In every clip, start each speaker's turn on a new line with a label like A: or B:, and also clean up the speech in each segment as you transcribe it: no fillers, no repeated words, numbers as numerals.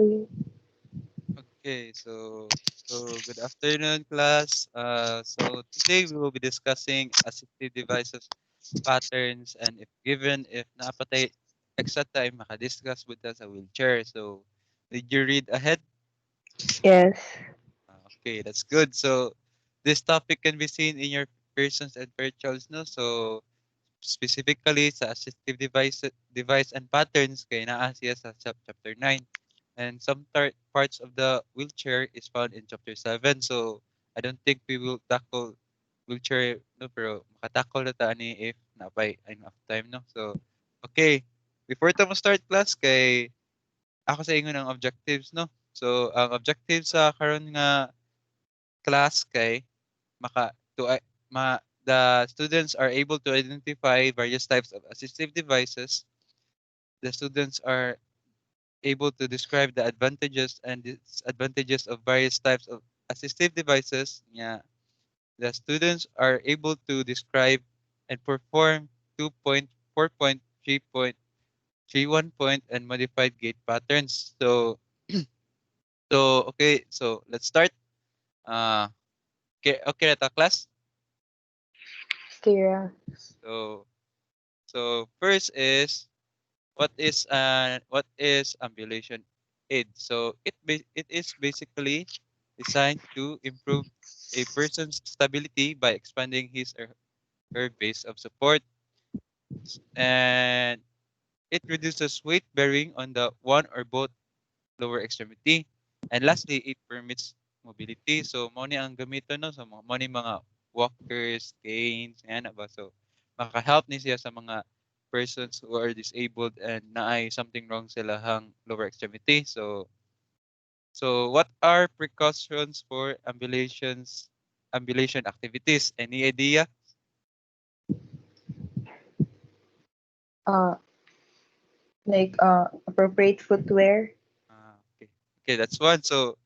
A: Okay.
B: Okay, so good afternoon, class. So today we will be discussing assistive devices patterns and if napatay extra time makadiscuss with us sa wheelchair. So did you read ahead?
A: Yes.
B: Okay, that's good. So this topic can be seen in your persons and virtuals, no? So specifically sa assistive device and patterns kay naa siya sa chapter 9. And some parts of the wheelchair is found in chapter 7. So I don't think we will tackle wheelchair, no, pero makatakol na ta ani if napay enough time, no. So okay, before ta mo start class kay ako sa ingon ang objectives, no. So ang objective sa karon nga class kay maka to I- ma the students are able to identify various types of assistive devices. The students are able to describe the advantages and disadvantages of various types of assistive devices. Yeah, the students are able to describe and perform 2.4.3.31 point and modified gate patterns. So, okay, so let's start. Uh, okay, na ta, class.
A: Kira.
B: So, so first is what is ambulation aid? So it is basically designed to improve a person's stability by expanding his or her base of support, and it reduces weight bearing on the one or both lower extremity. And lastly, it permits mobility. So mo ni ang gamiton, no, so mo ni mga walkers, canes, yan ba. So maka-help ni siya sa mga persons who are disabled and naay something wrong sila hang lower extremity. So what are precautions for ambulation activities? Any idea?
A: Uh, appropriate footwear.
B: Okay. Okay, that's one. So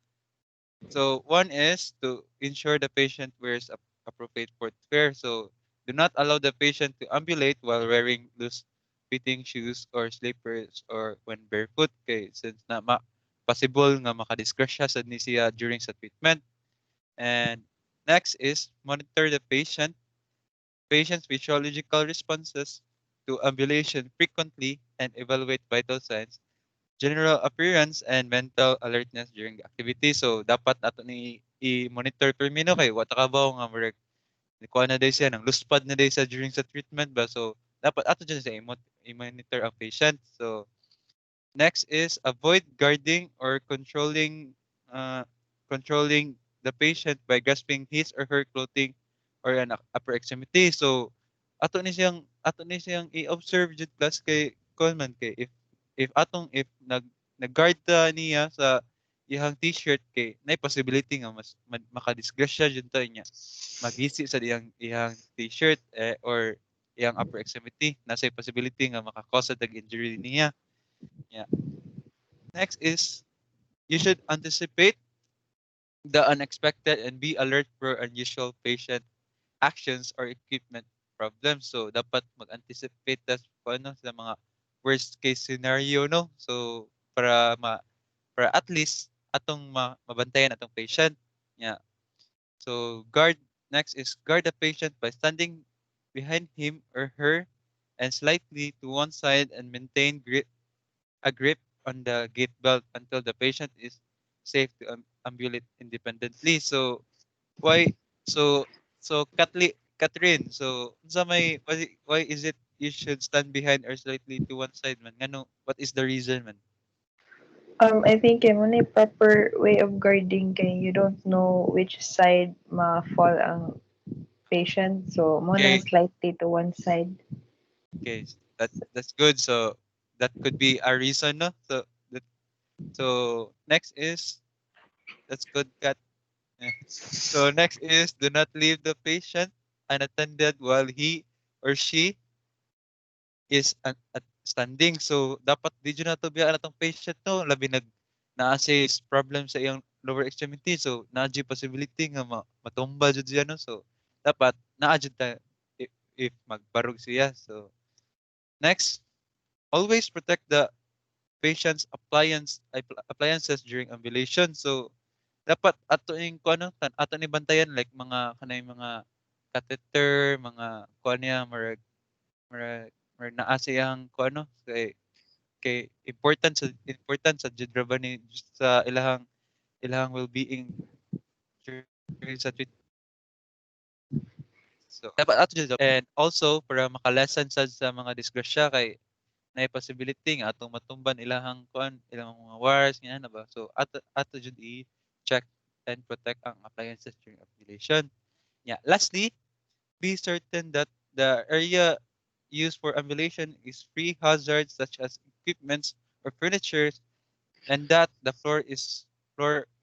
B: one is to ensure the patient wears appropriate footwear. So do not allow the patient to ambulate while wearing loose fitting shoes or slippers or when barefoot. Okay, since possible nga makadisgrasya sa ni siya during sa treatment. And next is monitor the patient's physiological responses to ambulation frequently and evaluate vital signs, general appearance, and mental alertness during the activity. So dapat ato ni i-monitor per mino kay wa ta kabaw nga murag kuha na day siya nang luspad na day siya during sa treatment ba. So dapat ato dyan sa i-monitor ang patient. So next is avoid guarding or uh, controlling the patient by grasping his or her clothing or an upper extremity. So ato ni siyang i-observe jud class kay kon man kay if nag-guard ta niya sa iyang t-shirt kay nay possibility nga makadisgrasya jud ta niya magisi sa iyang t-shirt or iyang upper extremity nasa possibility nga maka-cause og injury niya. Yeah. Next is you should anticipate the unexpected and be alert for unusual patient actions or equipment problems. So dapat mag-anticipate kung ano sa mga worst case scenario, no. So para at least atong mabantayan atong patient. Yeah. So next is guard the patient by standing behind him or her and slightly to one side and maintain a grip on the gate belt until the patient is safe to ambulate independently. So why so Catherine, so why is it you should stand behind or slightly to one side man? Ngano, what is the reason man?
A: I think muna proper way of guarding kay you don't know which side ma-fall ang patient. So, muna
B: Okay,
A: slightly to one side.
B: okay, that's good. So that could be a reason, no? That, so next is that's good, Kat. Yeah. So next is do not leave the patient unattended while he or she is at standing. So dapat di jud nato biyaan atong patient, no, labi naa siya problem sa iyang lower extremity. So naa jud possibility nga matumba jud siya, no. So dapat naa jud ta if magbarog siya. So next, always protect the patient's appliances during ambulation. So dapat ato ning kuno ato ni bantayan like mga kanay mga catheter, mga kuan niya murag naa siyang kuno kay important sa jud ra ba ni sa ilahang well-being during sa treatment. So dapat ato jud and also para makalessen sad sa mga disgrasya kay na possibility nga atong matumban ilahang kuan ilang mga wires nga na ba. So ato jud i-check and protect ang appliances during ambulation. Yeah. Lastly, be certain that the area used for ambulation is free hazards such as equipments or furniture and that the floor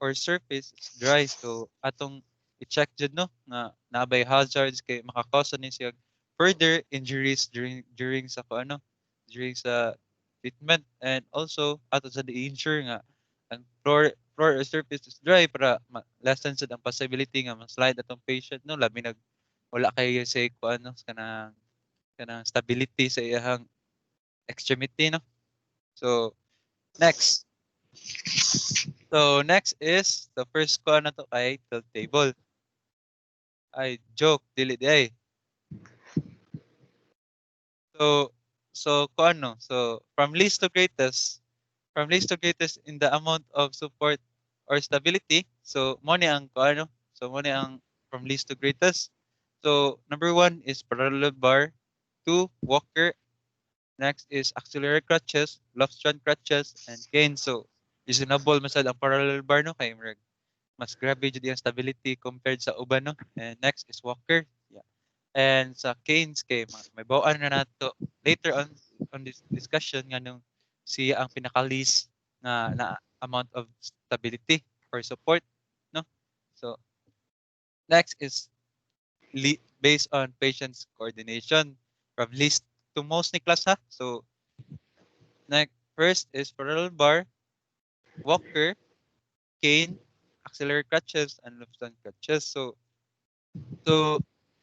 B: or surface is dry. So atong i-check jud no nga naabay hazards kay makakausa ni siya further injuries during sa kuano during sa treatment and also ato sa i-ensure nga ang floor or surface is dry para lessen sad ang possibility nga ma-slide atong patient no labi nag wala kay say kuano kanang stability sa iyang extremity no. So next. So next is the first ko na to kay tilt table. Ay joke dili di ay. So ko ano? So from least to greatest in the amount of support or stability. So mo ni ang ko ano? So mo ni ang from least to greatest. So number 1 is parallel bar, 2 walker, next is auxiliary crutches, left-strand crutches, and cane. So reasonable masad ang parallel bar no kay mas grabe jud ang stability compared sa uban no. And next is walker. Yeah. And sa canes kay may bawaan na nato later on this discussion nga nung siya ang pinaka-least na amount of stability or support no. So next is based on patient's coordination from least to most ni class ha. So next first is parallel bar, walker, cane, auxiliary crutches, and left-hand crutches. So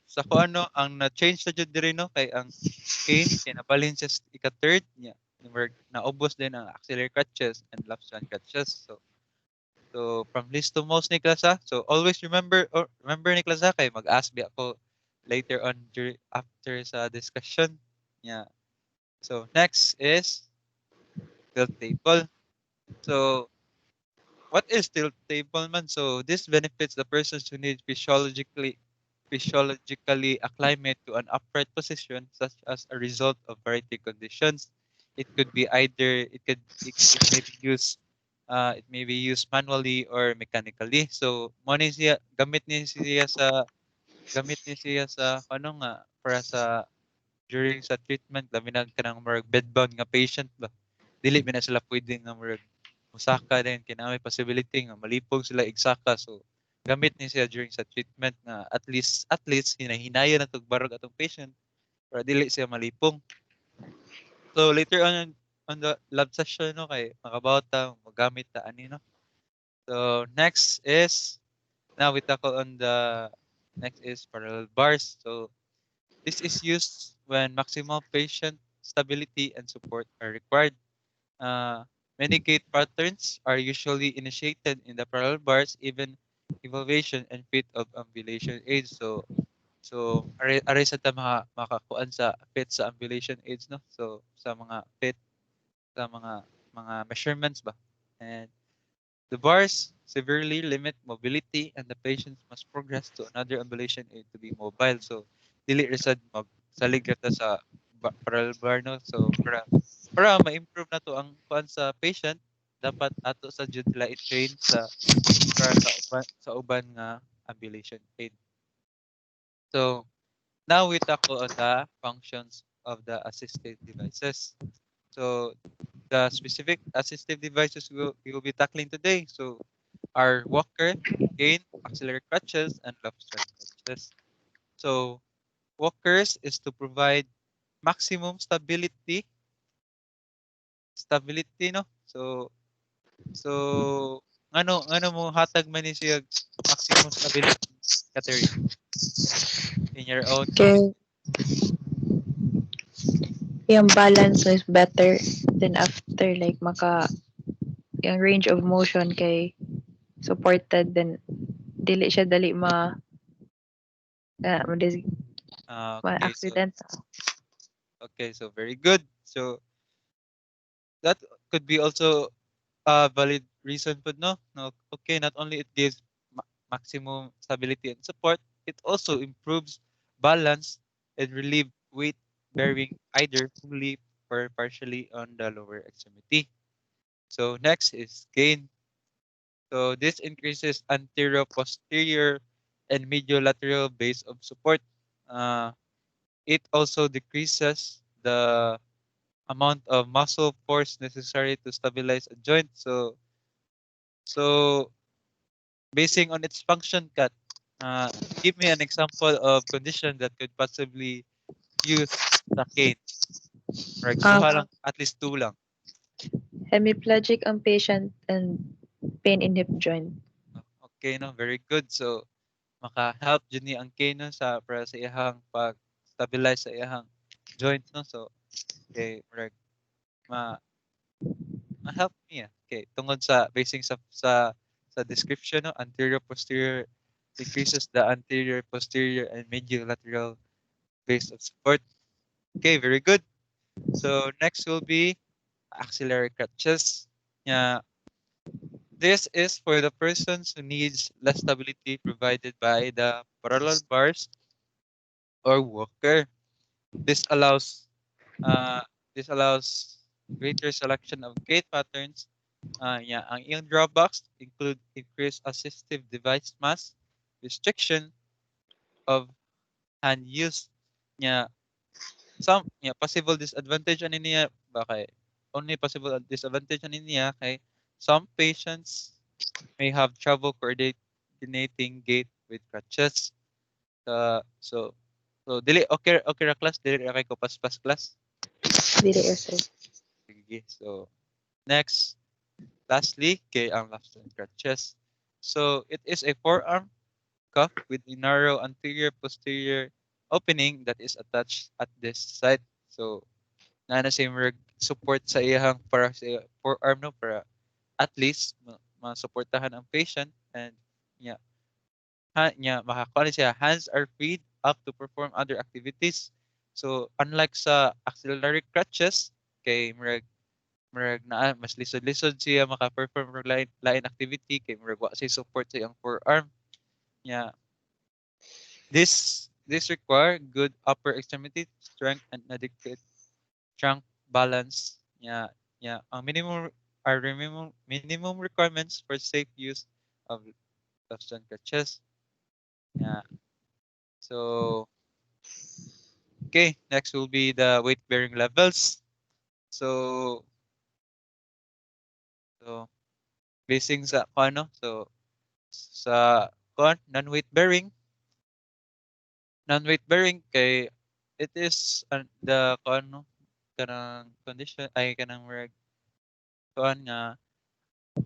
B: sa ko ano ang na-change na jud diri no kay ang cane kay nabalhin siya ika-third niya. Naubos din ang auxiliary crutches and left-hand crutches. So from least to most ni klasa. So always remember ni klasa kay mag-ask bi ako later on after sa discussion. Yeah. So next is tilt table. So what is tilt table man? So this benefits the persons who need physiologically acclimate to an upright position such as a result of variety conditions. It could be either it may be used manually or mechanically. So mo ni siya gamit ni siya sa ano nga para sa during sa treatment labi na kanang more bedbound nga patient ba. Dili ba na sila pwedeng nga more musaka din kinamay possibility nga malipog sila igsaka. So gamit ni siya during sa treatment nga at least hinahinayon na tog barog atong patient para dili siya malipong. So later on the lab session no kay makabawta magamit ta ani no. So next is now we tackle on the next is parallel bars. So this is used when maximum patient stability and support are required. Many gait patterns are usually initiated in the parallel bars, even evaluation and fit of ambulation aids. So are sa ta makakuan sa fit sa ambulation aids no. So sa mga fit sa mga measurements ba. And the bars severely limit mobility and the patients must progress to another ambulation aid to be mobile. So dili resad magsalig ta sa parallel bar no. So para ma-improve na to ang kuan sa patient dapat ato sa jud sila i-train para sa uban nga ambulation aid. So now we tackle on the functions of the assistive devices. So the specific assistive devices we will be tackling today. So are walker, cane, auxiliary crutches, and left-strand crutches. So walkers is to provide maximum stability no. So ngano mo hatag man ni siya maximum stability Catherine in your own
A: Okay, yung balance is better than after better like yung range of motion kay supported then dili siya dali uh, ma
B: Okay,
A: accident.
B: so very good. So that could be also a valid reason, but no. Okay, not only it gives maximum stability and support, it also improves balance and relieve weight bearing either fully or partially on the lower extremity. So next is gain. So this increases anterior, posterior, and mediolateral base of support. Uh, it also decreases the amount of muscle force necessary to stabilize a joint. So basing on its function, Kat, give me an example of condition that could possibly use the cane. Right,
A: Um,
B: duha lang, at least two lang.
A: hemiplegic ang patient and pain in hip joint.
B: Okay, no, very good. So maka-help jud ni ang cane no, para sa iyang pag-stabilize sa iyang joint no. So okay, murag ma ma-help niya. Okay, tungod sa basing sa description no, anterior posterior decreases the anterior posterior and medial lateral base of support. Okay, very good. So next will be axillary crutches. Yeah, this is for the persons who needs less stability provided by the parallel bars or walker. This allows uh, this allows greater selection of gait patterns. Yeah, ang iyang drawbacks include increased assistive device mass, restriction of hand use. Yeah, possible disadvantage ani niya ba kay only possible disadvantage ani niya kay some patients may have trouble coordinating gait with crutches. So dili okay ra class dili ra kay ko paspas class.
A: Dili sir.
B: Sige. So next, lastly kay ang left hand crutches. So it is a forearm cuff with a narrow anterior posterior opening that is attached at this side. So na siya support sa iyang para sa forearm no para at least masuportahan ang patient and yeah, makakuha siya hands are freed up to perform other activities. So unlike sa axillary crutches kay murag na mas lisod-lisod siya maka-perform og lain activity kay murag wa siya support sa iyang forearm. Yeah. This require good upper extremity strength and adequate trunk balance. Yeah. Ang minimum requirements for safe use of left hand crutches. Yeah. So okay, next will be the weight bearing levels. So so basing sa kung ano, so sa non-weight bearing, kay it is the kung ano kanang condition ay kanang reg kuan nga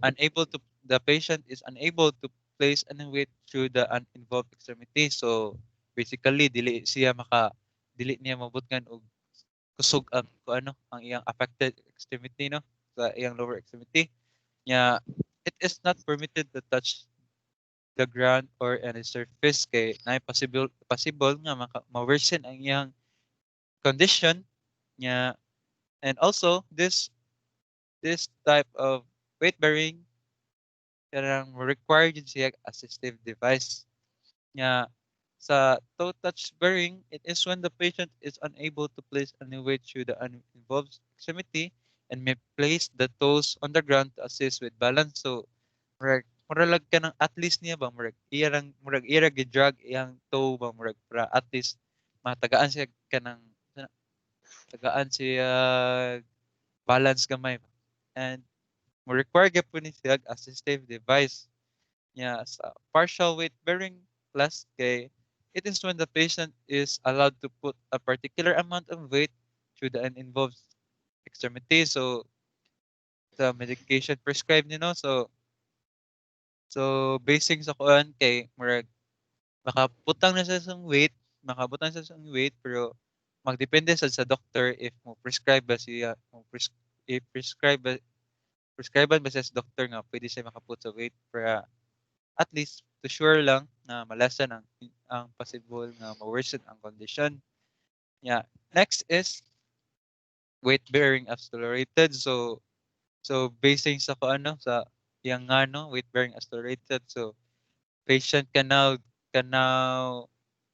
B: unable to the patient is unable to place any weight through the uninvolved extremity. So basically dili niya mabutngan og kusog ang kung ano ang iyang affected extremity no sa iyang lower extremity. Yeah, it is not permitted to touch the ground or any surface kay na possible nga ma-worsen ang iyang condition niya. And also this type of weight bearing kanang require jud siya assistive device nya sa toe touch bearing. It is when the patient is unable to place any weight through the uninvolved extremity and may place the toes on the ground to assist with balance. So murag ka ng at least niya ba murag iya ra gi-drag iyang toe ba murag para at least matagaan siya kanang tagaan siya balance gamay ba. And mo require gyapon ni siya assistive device. Yeah, sa partial weight bearing class kay it is when the patient is allowed to put a particular amount of weight through the uninvolved extremity. So the medication prescribed basing sa kuan kay murag makabutang na siya sa weight pero magdepende sa doctor if mo prescribe ba siya prescriban ba siya sa doktor nga pwede siya makaput sa weight para at least to sure lang na malasan ang possible nga ma-worsen ang condition. Yeah. Next is weight bearing as tolerated. So basing sa kung ano sa yang ano weight bearing as tolerated. So patient can now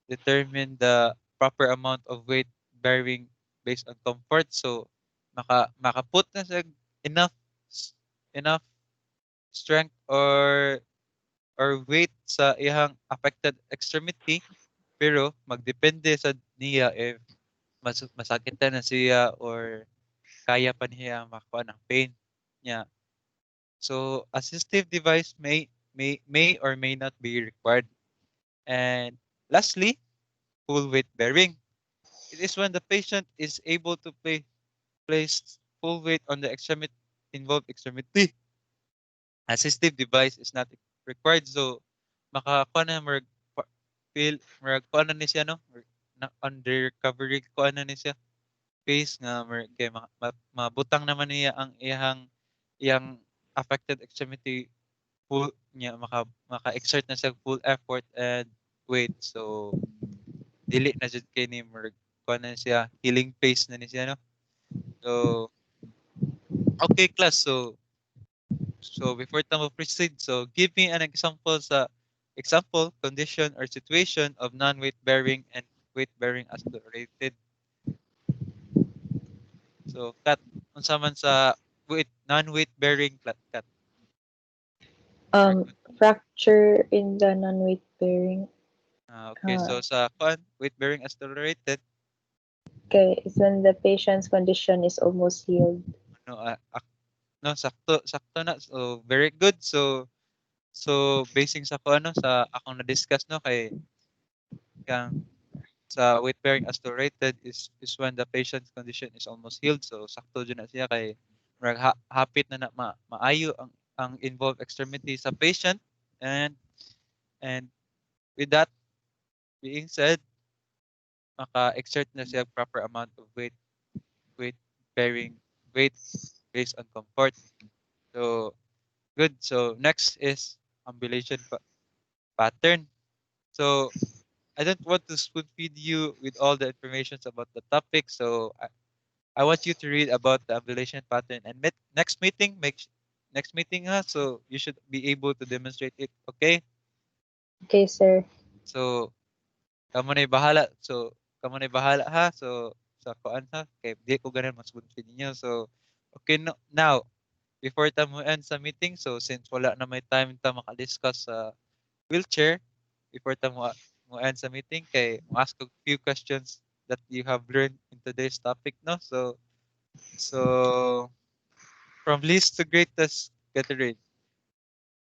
B: determine the proper amount of weight bearing based on comfort. So makaput na siya enough enough strength or weight sa iyang affected extremity, pero magdepende sa niya if masakit na siya or kaya pa niya makuha ng pain niya. So assistive device may or may not be required. And lastly, full weight bearing. It is when the patient is able to place full weight on the involved extremity. Assistive device is not required. So makakuha na feel kuha na ni siya no na under recovery kuha na ni siya phase nga kay mabutang naman niya ang iyang affected extremity full niya maka-exert na siya full effort and weight. So dili na jud kay ni kuha na siya healing phase na ni siya no. So okay class. So before tayo proceed, so give me an example, condition, or situation of non-weight bearing and weight bearing as tolerated. So cut unsa man sa non-weight bearing cut.
A: Fracture in the non-weight bearing.
B: Okay, so sa weight bearing as tolerated.
A: Okay, is when the patient's condition is almost healed.
B: No, no sakto na. So very good. So basing sa sa akong na-discuss no kay kang sa weight bearing as tolerated is when the patient's condition is almost healed. So sakto dyan na siya kay hapit na maayo ang involved extremity sa patient. And with that being said, maka-exert na siya proper amount of weight bearing weight based on comfort. So good. So next is ambulation pattern. So I don't want to spoon feed you with all the information about the topic. So I want you to read about the ambulation pattern and next meeting next meeting ha. So you should be able to demonstrate it. Okay.
A: Okay, sir.
B: So kamo na bahala. So kamo na bahala ha. So sa kuan ha. Kay di ko ganun mas spoon feed niyo. So okay no, now before mo end sa meeting. So since wala na may time ta maka-discuss sa wheelchair before mo end sa meeting kay mo ask a few questions that you have learned in today's topic no. So from least to greatest category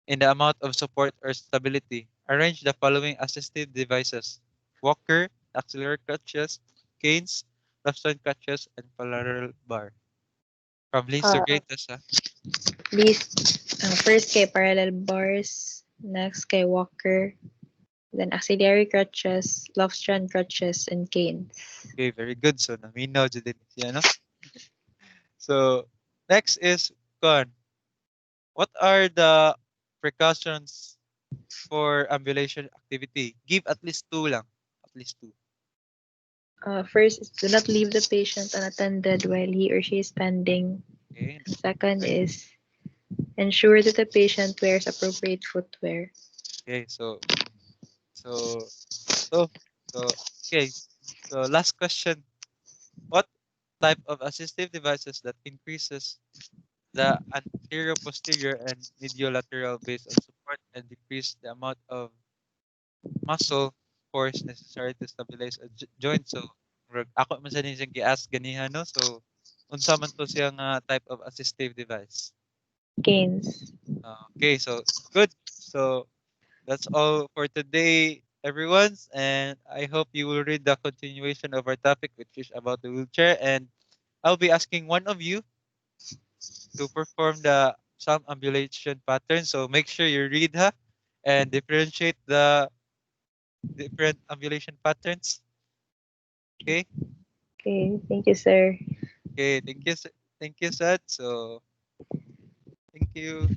B: in the amount of support or stability, arrange the following assistive devices: walker, auxiliary crutches, canes, left hand crutches, and parallel bar. From least to greatest ha.
A: First kay parallel bars, next kay walker, then auxiliary crutches, Lofstrand crutches, and canes.
B: Okay, very good. So naminaw dyan din siya no. So next is Con. What are the precautions for ambulation activity? Give at least two lang. At least two.
A: First is do not leave the patient unattended while he or she is standing.
B: Okay.
A: Second is ensure that the patient wears appropriate footwear.
B: Okay. So so okay. So last question. What type of assistive devices that increases the anterior, posterior, and mediolateral base of support and decrease the amount of muscle force necessary to stabilize a joint? So ako man sa siyang gi-ask ganihan no. So unsa man to siyang type of assistive device?
A: Canes.
B: Okay, so good. So that's all for today, everyone. And I hope you will read the continuation of our topic, which is about the wheelchair. And I'll be asking one of you to perform the some ambulation pattern. So make sure you read and differentiate the different ambulation patterns. Okay.
A: Okay, thank you, sir.
B: Okay. Thank you. Thank you, Sat. So, thank you.